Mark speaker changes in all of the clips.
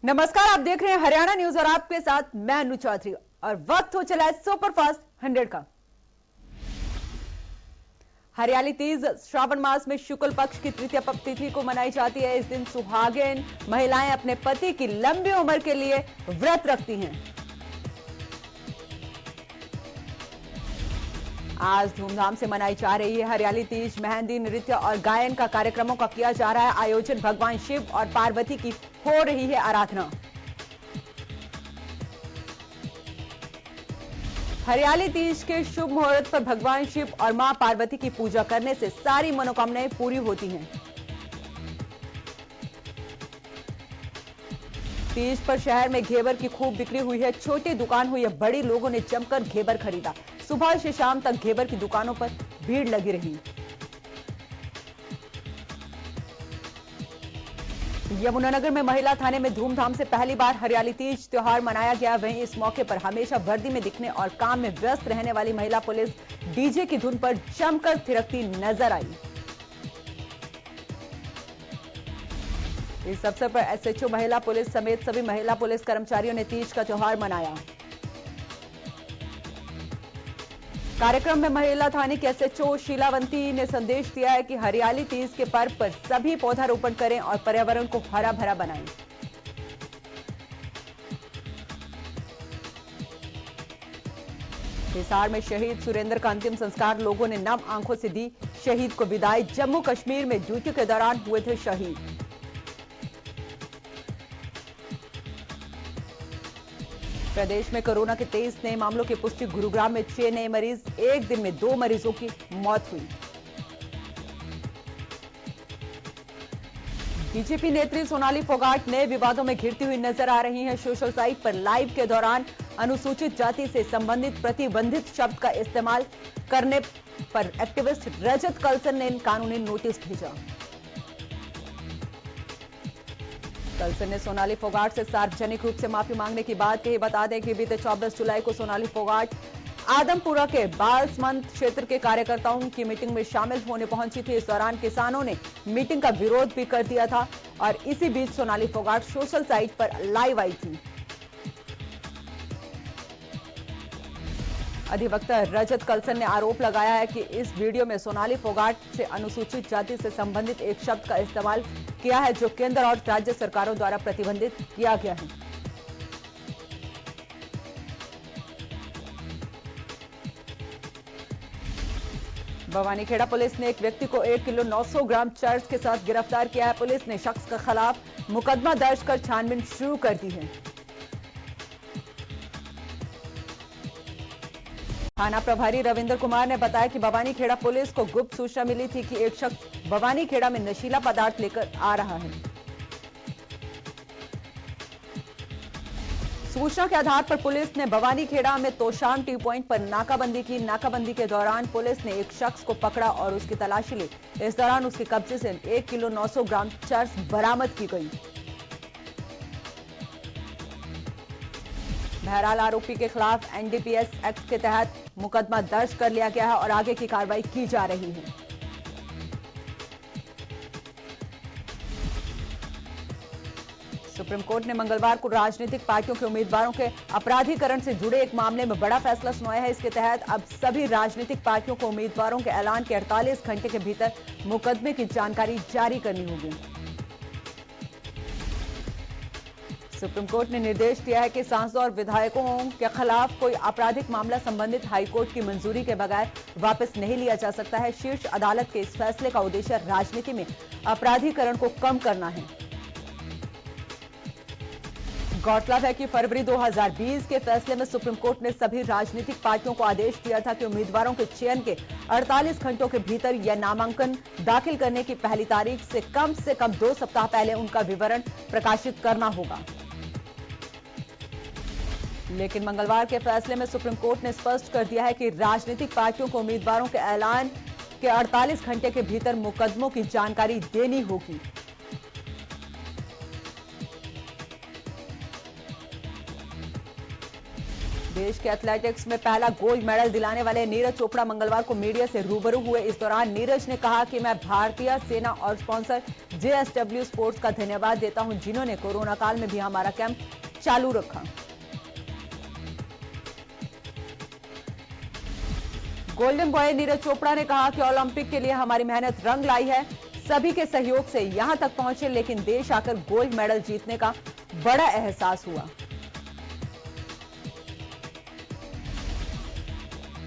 Speaker 1: नमस्कार, आप देख रहे हैं हरियाणा न्यूज और आपके साथ मैं अनु चौधरी। और वक्त हो चला है सुपरफास्ट 100 का। हरियाली तीज श्रावण मास में शुक्ल पक्ष की तृतीया तिथि को मनाई जाती है। इस दिन सुहागिन महिलाएं अपने पति की लंबी उम्र के लिए व्रत रखती हैं। आज धूमधाम से मनाई जा रही है हरियाली तीज। मेहंदी, नृत्य और गायन का कार्यक्रमों का किया जा रहा है आयोजन। भगवान शिव और पार्वती की हो रही है आराधना। हरियाली तीज के शुभ मुहूर्त पर भगवान शिव और मां पार्वती की पूजा करने से सारी मनोकामनाएं पूरी होती हैं। तीज पर शहर में घेवर की खूब बिक्री हुई है। छोटी दुकान हुई है बड़ी, लोगों ने जमकर घेवर खरीदा। सुबह से शाम तक घेवर की दुकानों पर भीड़ लगी रही। यमुनानगर में महिला थाने में धूमधाम से पहली बार हरियाली तीज त्योहार मनाया गया। वहीं इस मौके पर हमेशा वर्दी में दिखने और काम में व्यस्त रहने वाली महिला पुलिस डीजे की धुन पर जमकर थिरकती नजर आई। इस अवसर पर एसएचओ महिला पुलिस समेत सभी महिला पुलिस कर्मचारियों ने तीज का त्योहार मनाया। कार्यक्रम में महिला थाने की एसएचओ शीलावंती ने संदेश दिया है कि हरियाली तीज के पर्व पर सभी पौधारोपण करें और पर्यावरण को हरा भरा बनाएं। हिसार में शहीद सुरेंद्र का अंतिम संस्कार, लोगों ने नम आंखों से दी शहीद को विदाई। जम्मू कश्मीर में ड्यूटी के दौरान हुए थे शहीद। प्रदेश में कोरोना के 23 नए मामलों की पुष्टि। गुरुग्राम में 6 नए मरीज, एक दिन में 2 मरीजों की मौत हुई। बीजेपी नेत्री सोनाली फोगाट नए विवादों में घिरती हुई नजर आ रही हैं। सोशल साइट पर लाइव के दौरान अनुसूचित जाति से संबंधित प्रतिबंधित शब्द का इस्तेमाल करने पर एक्टिविस्ट रजत कलसन ने कानूनी नोटिस भेजा। कलसन ने सोनाली फोगाट से सार्वजनिक रूप से माफी मांगने की बात कही। बता दें कि बीते 24 जुलाई को सोनाली फोगाट आदमपुरा के बालसमंद क्षेत्र के कार्यकर्ताओं की मीटिंग में शामिल होने पहुंची थी। इस दौरान किसानों ने मीटिंग का विरोध भी कर दिया था और इसी बीच सोनाली फोगाट सोशल साइट पर लाइव आई थी। अधिवक्ता रजत कलसन ने आरोप लगाया है कि इस वीडियो में सोनाली फोगाट से अनुसूचित जाति से संबंधित एक शब्द का इस्तेमाल किया है जो केंद्र और राज्य सरकारों द्वारा प्रतिबंधित किया गया है। भवानीखेड़ा पुलिस ने एक व्यक्ति को 1 किलो 900 ग्राम चर्स के साथ गिरफ्तार किया है। पुलिस ने शख्स के खिलाफ मुकदमा दर्ज कर छानबीन शुरू कर दी है। थाना प्रभारी रविंद्र कुमार ने बताया कि भवानीखेड़ा पुलिस को गुप्त सूचना मिली थी कि एक शख्स भवानीखेड़ा में नशीला पदार्थ लेकर आ रहा है। सूचना के आधार पर पुलिस ने भवानीखेड़ा में तोशाम टी पॉइंट पर नाकाबंदी की। नाकाबंदी के दौरान पुलिस ने एक शख्स को पकड़ा और उसकी तलाशी ली। इस दौरान उसके कब्जे से 1 किलो 900 ग्राम चर्स बरामद की गई। बहरहाल आरोपी के खिलाफ एनडीपीएस एक्ट के तहत मुकदमा दर्ज कर लिया गया है और आगे की कार्रवाई की जा रही है। सुप्रीम कोर्ट ने मंगलवार को राजनीतिक पार्टियों के उम्मीदवारों के अपराधीकरण से जुड़े एक मामले में बड़ा फैसला सुनाया है। इसके तहत अब सभी राजनीतिक पार्टियों को उम्मीदवारों के ऐलान के 48 घंटे के भीतर मुकदमे की जानकारी जारी करनी होगी। सुप्रीम कोर्ट ने निर्देश दिया है कि सांसदों और विधायकों के खिलाफ कोई आपराधिक मामला संबंधित हाईकोर्ट की मंजूरी के बगैर वापस नहीं लिया जा सकता है। शीर्ष अदालत के इस फैसले का उद्देश्य राजनीति में अपराधीकरण को कम करना है। गौरतलब है कि फरवरी 2020 के फैसले में सुप्रीम कोर्ट ने सभी राजनीतिक पार्टियों को आदेश दिया था कि उम्मीदवारों के चयन के 48 घंटों के भीतर या नामांकन दाखिल करने की पहली तारीख से कम 2 सप्ताह पहले उनका विवरण प्रकाशित करना होगा। लेकिन मंगलवार के फैसले में सुप्रीम कोर्ट ने स्पष्ट कर दिया है कि राजनीतिक पार्टियों को उम्मीदवारों के ऐलान के 48 घंटे के भीतर मुकदमों की जानकारी देनी होगी। देश के एथलेटिक्स में पहला गोल्ड मेडल दिलाने वाले नीरज चोपड़ा मंगलवार को मीडिया से रूबरू हुए। इस दौरान नीरज ने कहा कि मैं भारतीय सेना और स्पॉन्सर JSW स्पोर्ट्स का धन्यवाद देता हूं, जिन्होंने कोरोना काल में भी हमारा कैंप चालू रखा। गोल्डन बॉय नीरज चोपड़ा ने कहा कि ओलंपिक के लिए हमारी मेहनत रंग लाई है, सभी के सहयोग से यहां तक पहुंचे, लेकिन देश आकर गोल्ड मेडल जीतने का बड़ा एहसास हुआ।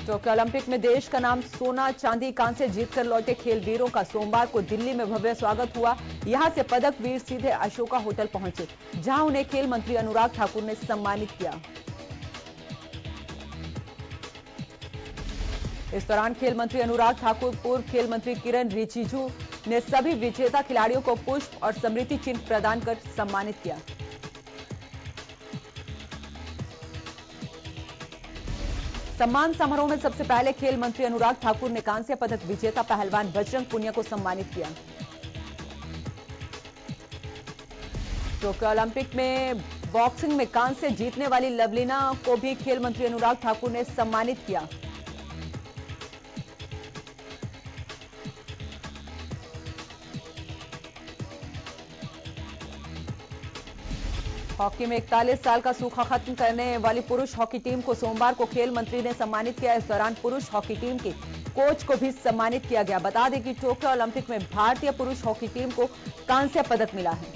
Speaker 1: टोक्यो ओलंपिक में देश का नाम सोना, चांदी, कांस्य जीतकर लौटे खेल वीरों का सोमवार को दिल्ली में भव्य स्वागत हुआ। यहां से पदक वीर सीधे अशोका होटल पहुंचे, जहां उन्हें खेल मंत्री अनुराग ठाकुर ने सम्मानित किया। इस दौरान खेल मंत्री अनुराग ठाकुर, पूर्व खेल मंत्री किरण रिजिजू ने सभी विजेता खिलाड़ियों को पुष्प और स्मृति चिन्ह प्रदान कर सम्मानित किया। सम्मान समारोह में सबसे पहले खेल मंत्री अनुराग ठाकुर ने कांस्य पदक विजेता पहलवान बजरंग पुनिया को सम्मानित किया। टोक्यो ओलंपिक में बॉक्सिंग में कांस्य जीतने वाली लवलीना को भी खेल मंत्री अनुराग ठाकुर ने सम्मानित किया। हॉकी में 41 साल का सूखा खत्म करने वाली पुरुष हॉकी टीम को सोमवार को खेल मंत्री ने सम्मानित किया। इस दौरान पुरुष हॉकी टीम के कोच को भी सम्मानित किया गया। बता दें कि टोक्यो ओलंपिक में भारतीय पुरुष हॉकी टीम को कांस्य पदक मिला है।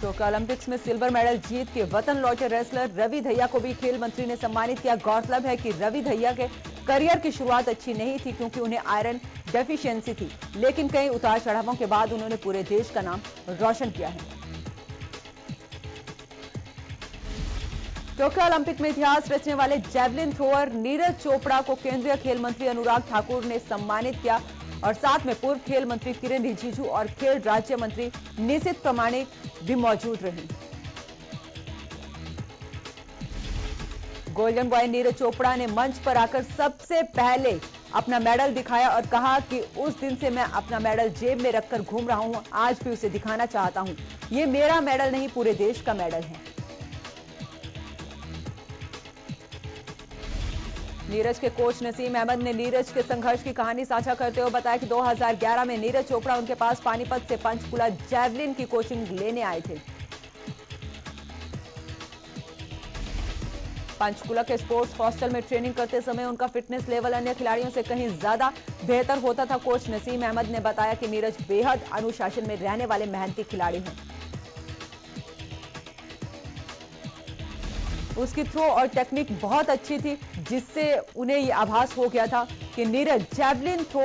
Speaker 1: टोक्यो ओलंपिक्स में सिल्वर मेडल जीत के वतन लौटे रेसलर रवि दहिया को भी खेल मंत्री ने सम्मानित किया। गौरतलब है कि रवि दहिया के करियर की शुरुआत अच्छी नहीं थी, क्योंकि उन्हें आयरन डेफिशिएंसी थी, लेकिन कई उतार चढ़ावों के बाद उन्होंने पूरे देश का नाम रोशन किया है। टोक्यो ओलंपिक में इतिहास रचने वाले जैवलिन थ्रोअर नीरज चोपड़ा को केंद्रीय खेल मंत्री अनुराग ठाकुर ने सम्मानित किया और साथ में पूर्व खेल मंत्री किरण रिजिजू और खेल राज्य मंत्री निशित प्रमाणिक भी मौजूद रहे। गोल्डन बॉय नीरज चोपड़ा ने मंच पर आकर सबसे पहले अपना मेडल दिखाया और कहा कि उस दिन से मैं अपना मेडल जेब में रखकर घूम रहा हूं, आज भी उसे दिखाना चाहता हूं। ये मेरा मेडल नहीं, पूरे देश का मेडल है। नीरज के कोच नसीम अहमद ने नीरज के संघर्ष की कहानी साझा करते हुए बताया कि 2011 में नीरज चोपड़ा उनके पास पानीपत से पंचकुला जैवलिन की कोचिंग लेने आए थे। पंचकुला के स्पोर्ट्स हॉस्टल में ट्रेनिंग करते समय उनका फिटनेस लेवल अन्य खिलाड़ियों से कहीं ज्यादा बेहतर होता था। कोच नसीम अहमद ने बताया कि नीरज बेहद अनुशासन में रहने वाले मेहनती खिलाड़ी हैं। उसकी थ्रो और टेक्निक बहुत अच्छी थी, जिससे उन्हें यह आभास हो गया था कि नीरज जैवलिन थ्रो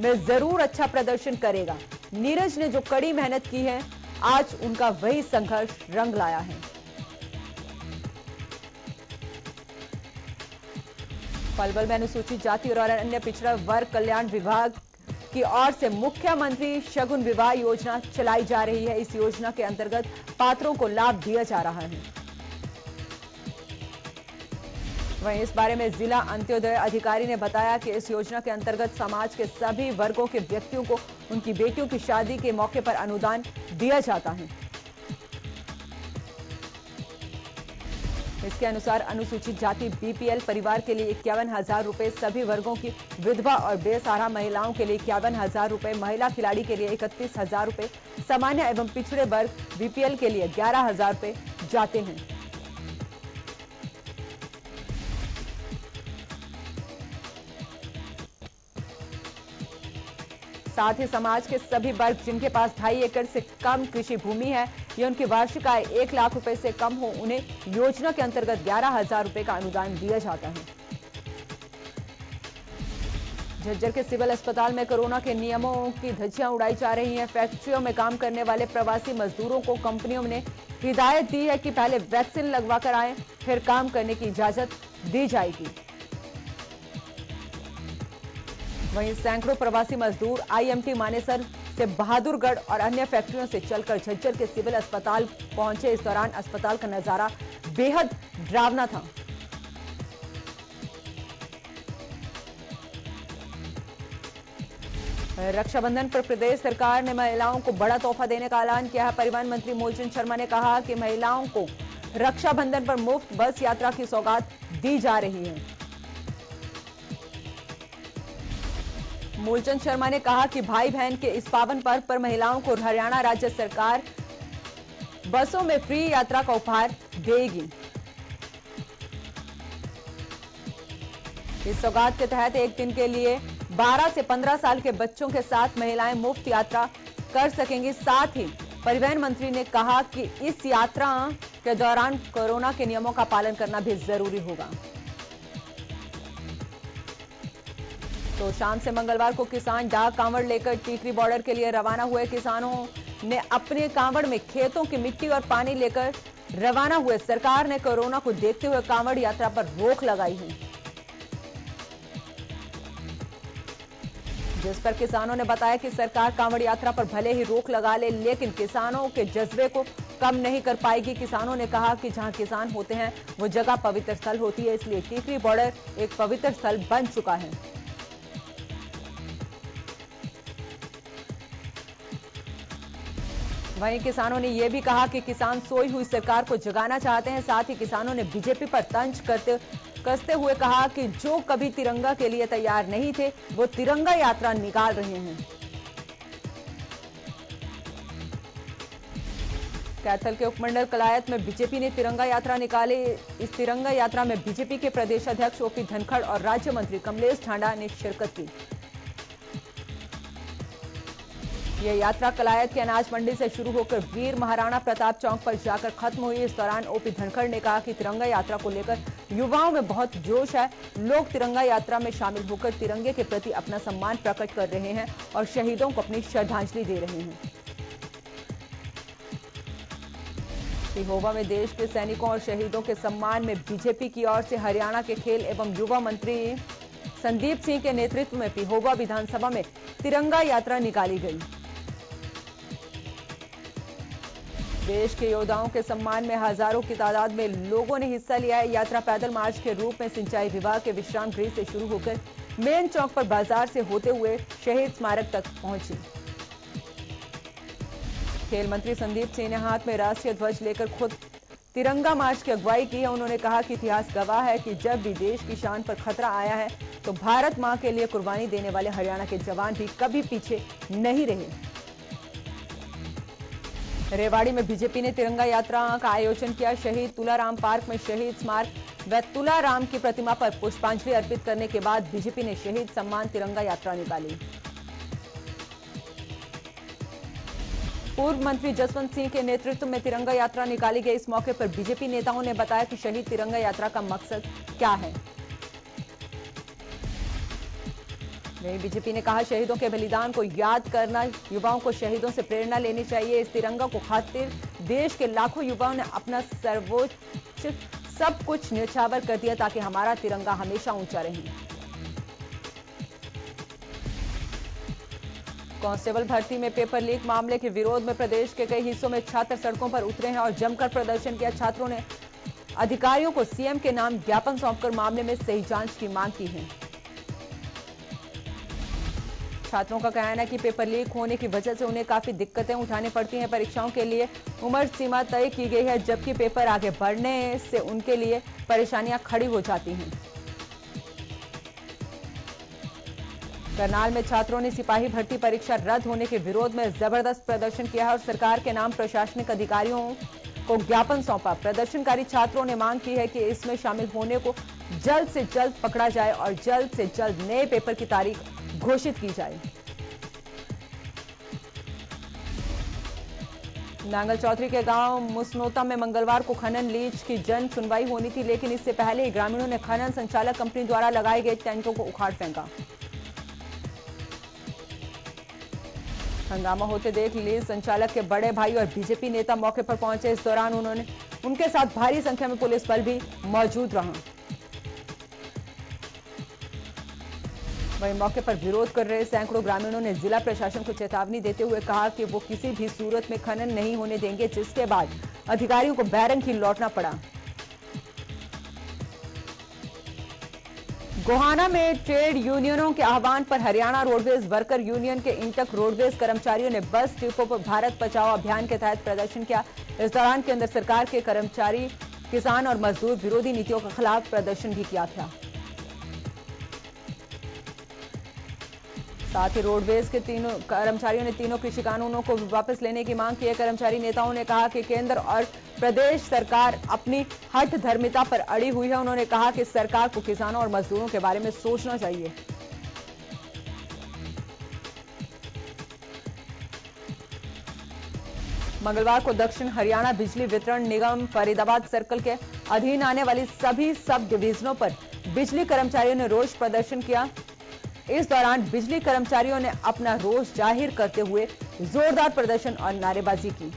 Speaker 1: में जरूर अच्छा प्रदर्शन करेगा। नीरज ने जो कड़ी मेहनत की है, आज उनका वही संघर्ष रंग लाया है। पलवल में अनुसूचित जाति और अन्य पिछड़ा वर्ग कल्याण विभाग की ओर से मुख्यमंत्री शगुन विवाह योजना चलाई जा रही है। इस योजना के अंतर्गत पात्रों को लाभ दिया जा रहा है। वहीं इस बारे में जिला अंत्योदय अधिकारी ने बताया कि इस योजना के अंतर्गत समाज के सभी वर्गों के व्यक्तियों को उनकी बेटियों की शादी के मौके पर अनुदान दिया जाता है। इसके अनुसार अनुसूचित जाति BPL परिवार के लिए 51,000 रुपए, सभी वर्गों की विधवा और बेसहारा महिलाओं के लिए 51,000 रुपए, महिला खिलाड़ी के लिए 31,000 रुपए, सामान्य एवं पिछड़े वर्ग BPL के लिए 11,000 रुपए जाते हैं। साथ ही समाज के सभी वर्ग जिनके पास 2.5 एकड़ से कम कृषि भूमि है या उनकी वार्षिक आय 1 लाख रुपए से कम हो, उन्हें योजना के अंतर्गत 11,000 रुपए का अनुदान दिया जाता है। झज्जर के सिविल अस्पताल में कोरोना के नियमों की धज्जियां उड़ाई जा रही हैं। फैक्ट्रियों में काम करने वाले प्रवासी मजदूरों को कंपनियों ने हिदायत दी है कि पहले वैक्सीन लगवा कर आए, फिर काम करने की इजाजत दी जाएगी। वहीं सैकड़ों प्रवासी मजदूर IMT मानेसर से बहादुरगढ़ और अन्य फैक्ट्रियों से चलकर झज्जर के सिविल अस्पताल पहुंचे। इस दौरान अस्पताल का नजारा बेहद डरावना था। रक्षाबंधन पर प्रदेश सरकार ने महिलाओं को बड़ा तोहफा देने का ऐलान किया है। परिवहन मंत्री मूलचंद शर्मा ने कहा कि महिलाओं को रक्षाबंधन पर मुफ्त बस यात्रा की सौगात दी जा रही है। मूलचंद शर्मा ने कहा कि भाई बहन के इस पावन पर्व पर महिलाओं को हरियाणा राज्य सरकार बसों में फ्री यात्रा का उपहार देगी। इस सौगात के तहत एक दिन के लिए 12 से 15 साल के बच्चों के साथ महिलाएं मुफ्त यात्रा कर सकेंगी। साथ ही परिवहन मंत्री ने कहा कि इस यात्रा के दौरान कोरोना के नियमों का पालन करना भी जरूरी होगा। तो शाम से मंगलवार को किसान डाक कांवड़ लेकर टीकरी बॉर्डर के लिए रवाना हुए। किसानों ने अपने कांवड़ में खेतों की मिट्टी और पानी लेकर रवाना हुए। सरकार ने कोरोना को देखते हुए कांवड़ यात्रा पर रोक लगाई है, जिस पर किसानों ने बताया कि सरकार कांवड़ यात्रा पर भले ही रोक लगा ले, लेकिन किसानों के जज्बे को कम नहीं कर पाएगी। किसानों ने कहा कि जहां किसान होते हैं वो जगह पवित्र स्थल होती है, इसलिए टीकरी बॉर्डर एक पवित्र स्थल बन चुका है। वहीं किसानों ने यह भी कहा कि किसान सोई हुई सरकार को जगाना चाहते हैं। साथ ही किसानों ने बीजेपी पर तंज कसते हुए कहा कि जो कभी तिरंगा के लिए तैयार नहीं थे वो तिरंगा यात्रा निकाल रहे हैं। कैथल के उपमंडल कलायत में बीजेपी ने तिरंगा यात्रा निकाली। इस तिरंगा यात्रा में बीजेपी के प्रदेश अध्यक्ष ओपी धनखड़ और राज्य मंत्री कमलेश ढांडा ने शिरकत की। यह यात्रा कलायत के अनाज मंडी से शुरू होकर वीर महाराणा प्रताप चौक पर जाकर खत्म हुई। इस दौरान ओपी धनखड़ ने कहा कि तिरंगा यात्रा को लेकर युवाओं में बहुत जोश है। लोग तिरंगा यात्रा में शामिल होकर तिरंगे के प्रति अपना सम्मान प्रकट कर रहे हैं और शहीदों को अपनी श्रद्धांजलि दे रहे हैं। पिहोवा में देश के सैनिकों और शहीदों के सम्मान में बीजेपी की ओर से हरियाणा के खेल एवं युवा मंत्री संदीप सिंह के नेतृत्व में पिहोवा विधानसभा में तिरंगा यात्रा निकाली गई। देश के योद्धाओं के सम्मान में हजारों की तादाद में लोगों ने हिस्सा लिया है। यात्रा पैदल मार्च के रूप में सिंचाई विभाग के विश्राम गृह से शुरू होकर मेन चौक पर बाजार से होते हुए शहीद स्मारक तक पहुंची। खेल मंत्री संदीप सिंह ने हाथ में राष्ट्रीय ध्वज लेकर खुद तिरंगा मार्च की अगुवाई की है। उन्होंने कहा कि इतिहास गवाह है कि जब भी देश की शान पर खतरा आया है तो भारत मां के लिए कुर्बानी देने वाले हरियाणा के जवान भी कभी पीछे नहीं रहे। रेवाड़ी में बीजेपी ने तिरंगा यात्रा का आयोजन किया। शहीद तुलाराम पार्क में शहीद स्मारक व तुलाराम की प्रतिमा पर पुष्पांजलि अर्पित करने के बाद बीजेपी ने शहीद सम्मान तिरंगा यात्रा निकाली। पूर्व मंत्री जसवंत सिंह के नेतृत्व में तिरंगा यात्रा निकाली गई। इस मौके पर बीजेपी नेताओं ने बताया कि शहीद तिरंगा यात्रा का मकसद क्या है। बीजेपी ने कहा शहीदों के बलिदान को याद करना, युवाओं को शहीदों से प्रेरणा लेनी चाहिए। इस तिरंगा को खातिर देश के लाखों युवाओं ने अपना सर्वोच्च सब कुछ न्यौछावर कर दिया ताकि हमारा तिरंगा हमेशा ऊंचा रहे। कांस्टेबल भर्ती में पेपर लीक मामले के विरोध में प्रदेश के कई हिस्सों में छात्र सड़कों पर उतरे हैं और जमकर प्रदर्शन किया। छात्रों ने अधिकारियों को सीएम के नाम ज्ञापन सौंपकर मामले में सही जांच की मांग की है। छात्रों का कहना है कि पेपर लीक होने की वजह से उन्हें काफी दिक्कतें उठानी पड़ती हैं। परीक्षाओं के लिए उम्र सीमा तय की गई है, जबकि पेपर आगे बढ़ने से उनके लिए परेशानियां खड़ी हो जाती हैं। करनाल में छात्रों ने सिपाही भर्ती परीक्षा रद्द होने के विरोध में जबरदस्त प्रदर्शन किया है और सरकार के नाम प्रशासनिक अधिकारियों को ज्ञापन सौंपा। प्रदर्शनकारी छात्रों ने मांग की है कि इसमें शामिल होने को जल्द से जल्द पकड़ा जाए और जल्द से जल्द नए पेपर की तारीख घोषित की जाए। नांगल चौधरी के गांव मुसनोता में मंगलवार को खनन लीज की जन सुनवाई होनी थी, लेकिन इससे पहले ही ग्रामीणों ने खनन संचालक कंपनी द्वारा लगाए गए टेंटों को उखाड़ फेंका। हंगामा होते देख लीज संचालक के बड़े भाई और बीजेपी नेता मौके पर पहुंचे। इस दौरान उनके साथ भारी संख्या में पुलिस बल भी मौजूद रहा। वहीं मौके पर विरोध कर रहे सैकड़ों ग्रामीणों ने जिला प्रशासन को चेतावनी देते हुए कहा कि वो किसी भी सूरत में खनन नहीं होने देंगे, जिसके बाद अधिकारियों को बैरंग ही लौटना पड़ा। गोहाना में ट्रेड यूनियनों के आह्वान पर हरियाणा रोडवेज वर्कर यूनियन के इंटक रोडवेज कर्मचारियों ने बस डिपो पर भारत बचाओ अभियान के तहत प्रदर्शन किया। इस दौरान केंद्र सरकार के कर्मचारी, किसान और मजदूर विरोधी नीतियों के खिलाफ प्रदर्शन भी किया था। साथ ही रोडवेज के तीनों कर्मचारियों ने तीनों कृषि कानूनों को वापस लेने की मांग की है। कर्मचारी नेताओं ने कहा कि केंद्र और प्रदेश सरकार अपनी हठ धर्मिता पर अड़ी हुई है। उन्होंने कहा कि सरकार को किसानों और मजदूरों के बारे में सोचना चाहिए। मंगलवार को दक्षिण हरियाणा बिजली वितरण निगम फरीदाबाद सर्कल के अधीन आने वाली सभी सब डिवीजनों पर बिजली कर्मचारियों ने रोष प्रदर्शन किया। इस दौरान बिजली कर्मचारियों ने अपना रोष जाहिर करते हुए जोरदार प्रदर्शन और नारेबाजी की।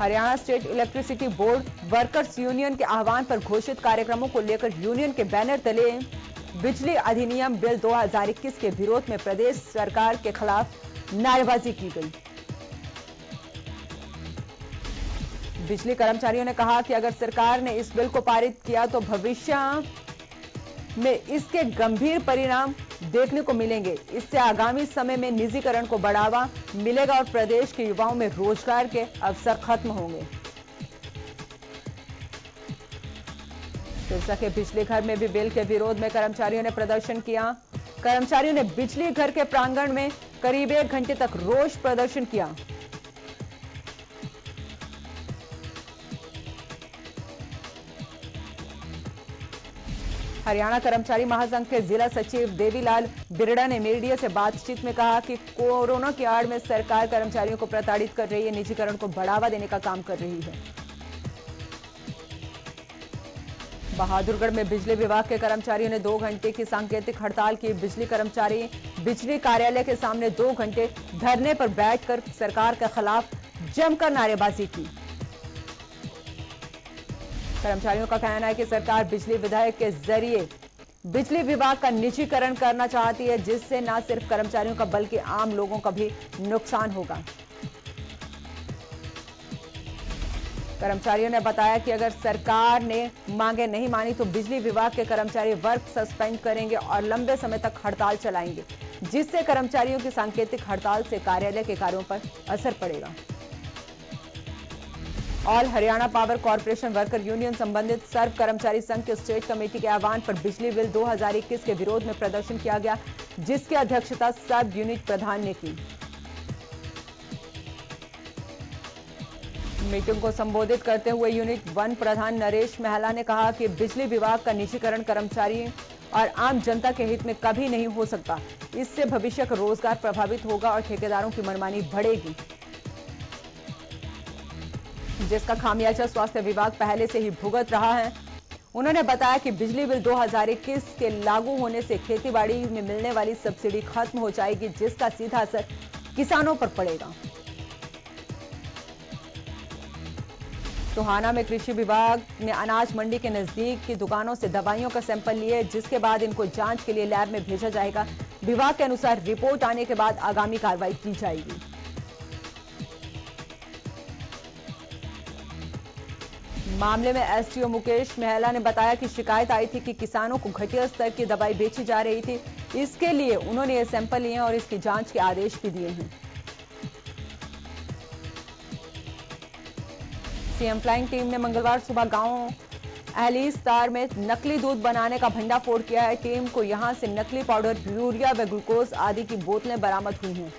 Speaker 1: Haryana state electricity board workers union के आह्वान पर घोषित कार्यक्रमों को लेकर यूनियन के बैनर तले बिजली अधिनियम बिल 2021 के विरोध में प्रदेश सरकार के खिलाफ नारेबाजी की गई। बिजली कर्मचारियों ने कहा कि अगर सरकार ने इस बिल को पारित किया तो भविष्य में इसके गंभीर परिणाम देखने को मिलेंगे। इससे आगामी समय में निजीकरण को बढ़ावा मिलेगा और प्रदेश के युवाओं में रोजगार के अवसर खत्म होंगे। सिरसा के बिजली घर में भी बिल के विरोध में कर्मचारियों ने प्रदर्शन किया। कर्मचारियों ने बिजली घर के प्रांगण में करीब 1 घंटे तक रोष प्रदर्शन किया। हरियाणा कर्मचारी महासंघ के जिला सचिव देवीलाल बिरड़ा ने मीडिया से बातचीत में कहा कि कोरोना की आड़ में सरकार कर्मचारियों को प्रताड़ित कर रही है, निजीकरण को बढ़ावा देने का काम कर रही है। बहादुरगढ़ में बिजली विभाग के कर्मचारियों ने 2 घंटे की सांकेतिक हड़ताल की। बिजली कर्मचारी बिजली कार्यालय के सामने 2 घंटे धरने पर बैठकर सरकार के खिलाफ जमकर नारेबाजी की। कर्मचारियों का कहना है कि सरकार बिजली विधेयक के जरिए बिजली विभाग का निजीकरण करना चाहती है, जिससे न सिर्फ कर्मचारियों का बल्कि आम लोगों का भी नुकसान होगा। कर्मचारियों ने बताया कि अगर सरकार ने मांगे नहीं मानी तो बिजली विभाग के कर्मचारी वर्क सस्पेंड करेंगे और लंबे समय तक हड़ताल चलाएंगे, जिससे कर्मचारियों की सांकेतिक हड़ताल से कार्यालय के कार्यों पर असर पड़ेगा। All Haryana power corporation worker union संबंधित सर्व कर्मचारी संघ के स्टेट कमेटी के आह्वान पर बिजली बिल 2021 के विरोध में प्रदर्शन किया गया, जिसकी अध्यक्षता सब यूनिट प्रधान ने की। मीटिंग को संबोधित करते हुए यूनिट 1 प्रधान नरेश महला ने कहा कि बिजली विभाग का निजीकरण कर्मचारी और आम जनता के हित में कभी नहीं हो सकता। इससे भविष्य का रोजगार प्रभावित होगा और ठेकेदारों की मनमानी बढ़ेगी, जिसका खामियाजा स्वास्थ्य विभाग पहले से ही भुगत रहा है। उन्होंने बताया कि बिजली बिल 2021 के लागू होने से खेतीबाड़ी में मिलने वाली सब्सिडी खत्म हो जाएगी, जिसका सीधा असर किसानों पर पड़ेगा। टोहाना में कृषि विभाग ने अनाज मंडी के नजदीक की दुकानों से दवाइयों का सैंपल लिए, जिसके बाद इनको जांच के लिए लैब में भेजा जाएगा। विभाग के अनुसार रिपोर्ट आने के बाद आगामी कार्रवाई की जाएगी। मामले में एसडीओ मुकेश महला ने बताया कि शिकायत आई थी कि किसानों को घटिया स्तर की दवाई बेची जा रही थी। इसके लिए उन्होंने ये सैंपल लिए और इसकी जांच के आदेश भी दिए हैं। सीएम फ्लाइंग टीम ने मंगलवार सुबह गांव अहलीस्तार में नकली दूध बनाने का भंडाफोड़ किया है। टीम को यहां से नकली पाउडर, यूरिया व ग्लूकोज आदि की बोतलें बरामद हुई हैं।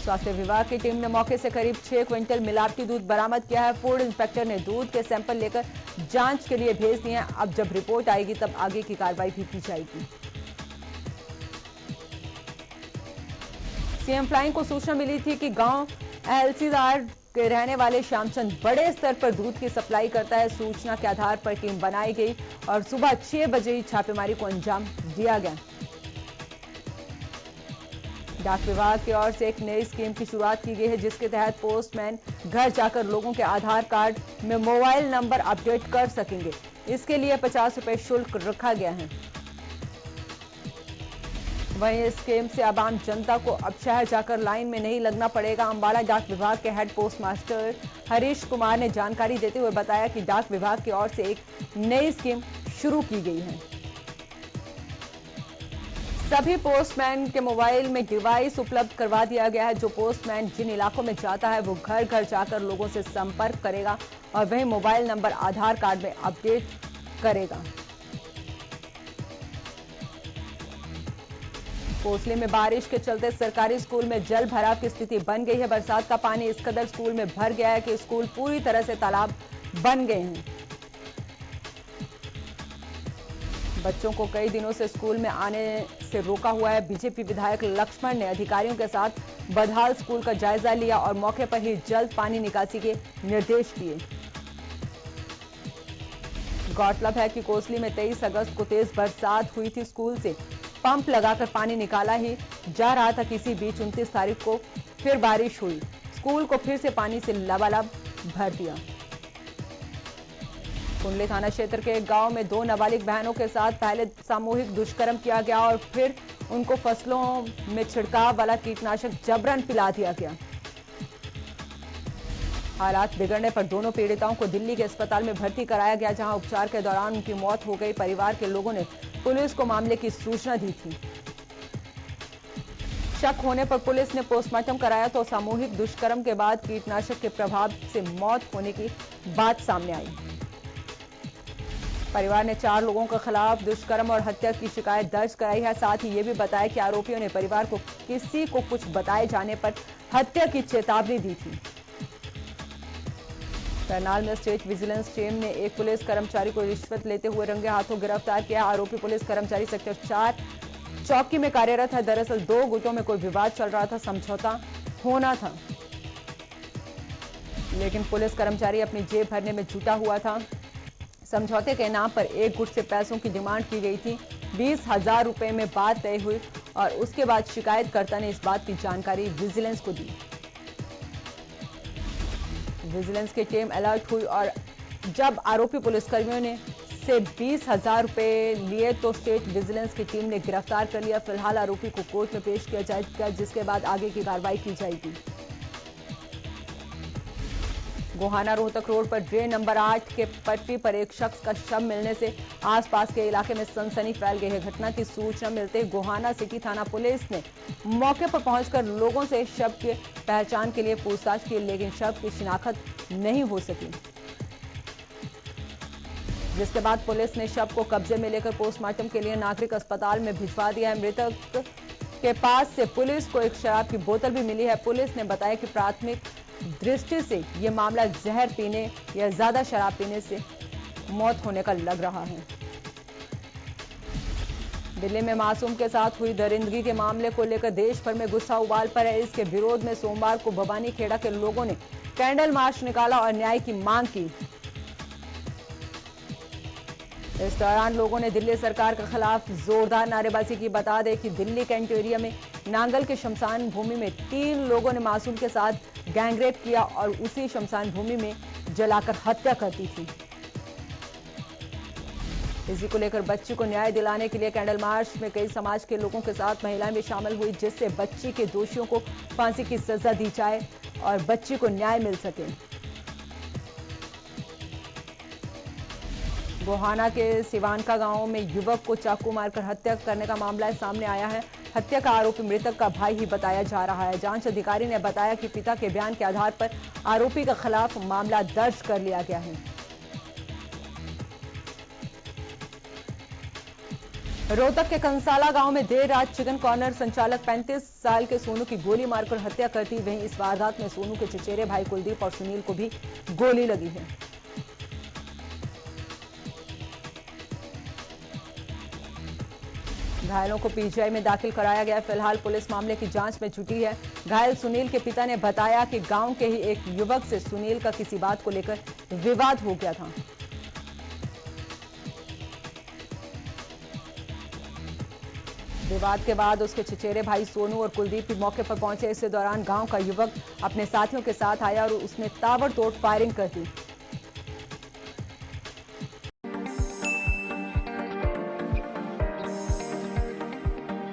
Speaker 1: स्वास्थ्य विभाग की टीम ने मौके से करीब 6 क्विंटल मिलावटी दूध बरामद किया है। फूड इंस्पेक्टर ने दूध के सैंपल लेकर जांच के लिए भेज दिए हैं। अब जब रिपोर्ट आएगी तब आगे की कार्रवाई भी की जाएगी। सीएम फ्लाइंग को सूचना मिली थी कि गांव अहलसीदार के रहने वाले श्यामचंद बड़े स्तर पर दूध की सप्लाई करता है। सूचना के आधार पर टीम बनाई गई और सुबह 6 बजे ही छापेमारी को अंजाम दिया गया। डाक विभाग की ओर से एक नई स्कीम की शुरुआत की गई है, जिसके तहत पोस्टमैन घर जाकर लोगों के आधार कार्ड में मोबाइल नंबर अपडेट कर सकेंगे। इसके लिए 50 रुपए शुल्क रखा गया है। वहीं इस स्कीम से अब आम जनता को अब शहर जाकर लाइन में नहीं लगना पड़ेगा। अंबाला डाक विभाग के head post master Harish Kumar ने जानकारी देते हुए बताया कि डाक विभाग की ओर से एक नई स्कीम शुरू की गई है। सभी पोस्टमैन के मोबाइल में डिवाइस उपलब्ध करवा दिया गया है। जो पोस्टमैन जिन इलाकों में जाता है वो घर घर जाकर लोगों से संपर्क करेगा और वहीं मोबाइल नंबर आधार कार्ड में अपडेट करेगा। कोसली में बारिश के चलते सरकारी स्कूल में जल भराव की स्थिति बन गई है। बरसात का पानी इस कदर स्कूल में भर गया है कि स्कूल पूरी तरह से तालाब बन गए हैं। बच्चों को कई दिनों से स्कूल में आने से रोका हुआ है। बीजेपी विधायक लक्ष्मण ने अधिकारियों के साथ बदहाल स्कूल का जायजा लिया और मौके पर ही जल्द पानी निकासी के निर्देश दिए। गौरतलब है कि कोसली में 23 अगस्त को तेज बरसात हुई थी। स्कूल से पंप लगाकर पानी निकाला ही जा रहा था। किसी बीच 29 तारीख को फिर बारिश हुई, स्कूल को फिर से पानी से लबालब भर दिया। कुंडली थाना क्षेत्र के एक गांव में 2 नाबालिग बहनों के साथ पहले सामूहिक दुष्कर्म किया गया और फिर उनको फसलों में छिड़काव वाला कीटनाशक जबरन पिला दिया गया। हालात बिगड़ने पर दोनों पीड़िताओं को दिल्ली के अस्पताल में भर्ती कराया गया, जहां उपचार के दौरान उनकी मौत हो गई। परिवार के लोगों ने पुलिस को मामले की सूचना दी थी। शक होने पर पुलिस ने पोस्टमार्टम कराया तो सामूहिक दुष्कर्म के बाद कीटनाशक के प्रभाव से मौत होने की बात सामने आई। परिवार ने 4 लोगों के खिलाफ दुष्कर्म और हत्या की शिकायत दर्ज कराई है। साथ ही ये भी बताया कि आरोपियों ने परिवार को किसी को कुछ बताए जाने पर हत्या की चेतावनी दी थी। करनाल में स्टेट विजिलेंस टीम ने एक पुलिस कर्मचारी को रिश्वत लेते हुए रंगे हाथों गिरफ्तार किया। आरोपी पुलिस कर्मचारी सेक्टर 4 चौकी में कार्यरत है। दरअसल 2 गुटों में कोई विवाद चल रहा था, समझौता होना था, लेकिन पुलिस कर्मचारी अपनी जेब भरने में जुटा हुआ था। समझौते के नाम पर एक गुट से पैसों की डिमांड की गई थी। 20,000 रुपए में बात तय हुई और उसके बाद शिकायतकर्ता ने इस बात की जानकारी विजिलेंस को दी। विजिलेंस की टीम अलर्ट हुई और जब आरोपी पुलिसकर्मियों ने से 20,000 रुपए लिए तो स्टेट विजिलेंस की टीम ने गिरफ्तार कर लिया। फिलहाल आरोपी को कोर्ट में पेश किया जाएगा, जिसके बाद आगे की कार्रवाई की जाएगी। गोहाना रोहतक रोड पर ड्रेन नंबर 8 के पटरी पर एक शख्स का शव मिलने से आसपास के इलाके में सनसनी फैल गई है। घटना की सूचना मिलते ही गोहाना सिटी थाना पुलिस ने मौके पर पहुंचकर लोगों से शव की पहचान के लिए पूछताछ की, लेकिन शव की शिनाख्त नहीं हो सकी, जिसके बाद पुलिस ने शव को कब्जे में लेकर पोस्टमार्टम के लिए नागरिक अस्पताल में भिजवा दिया है। मृतक के पास से पुलिस को एक शराब की बोतल भी मिली है। पुलिस ने बताया कि प्राथमिक दृष्टि से यह मामला जहर पीने या ज्यादा शराब पीने से मौत होने का लग रहा है। दिल्ली में मासूम के साथ हुई दरिंदगी के मामले को लेकर देश भर में गुस्सा उबाल पर है। इसके विरोध में सोमवार को भवानी खेड़ा के लोगों ने कैंडल मार्च निकाला और न्याय की मांग की। इस दौरान लोगों ने दिल्ली सरकार के खिलाफ जोरदार नारेबाजी की। बता दें कि दिल्ली कैंटेरिया में नांगल के शमशान भूमि में 3 लोगों ने मासूम के साथ गैंगरेप किया और उसी शमशान भूमि में जलाकर हत्या कर दी थी। इसी को लेकर बच्ची को न्याय दिलाने के लिए कैंडल मार्च में कई समाज के लोगों के साथ महिलाएं भी शामिल हुई, जिससे बच्ची के दोषियों को फांसी की सजा दी जाए और बच्ची को न्याय मिल सके। गोहाना के सिवानका गांव में युवक को चाकू मारकर हत्या करने का मामला सामने आया है। हत्या का आरोपी मृतक का भाई ही बताया जा रहा है। जांच अधिकारी ने बताया कि पिता के बयान के आधार पर आरोपी के खिलाफ मामला दर्ज कर लिया गया है। रोहतक के कंसाला गांव में देर रात चिकन कॉर्नर संचालक 35 साल के सोनू की गोली मारकर हत्या कर दी। वहीं इस वारदात में सोनू के चचेरे भाई कुलदीप और सुनील को भी गोली लगी है। घायलों को पीजीआई में दाखिल कराया गया। फिलहाल पुलिस मामले की जांच में जुटी है। घायल सुनील के पिता ने बताया कि गांव के ही एक युवक से सुनील का किसी बात को लेकर विवाद हो गया था। विवाद के बाद उसके चचेरे भाई सोनू और कुलदीप भी मौके पर पहुंचे। इसी दौरान गांव का युवक अपने साथियों के साथ आया और उसने ताबड़तोड़ फायरिंग कर दी।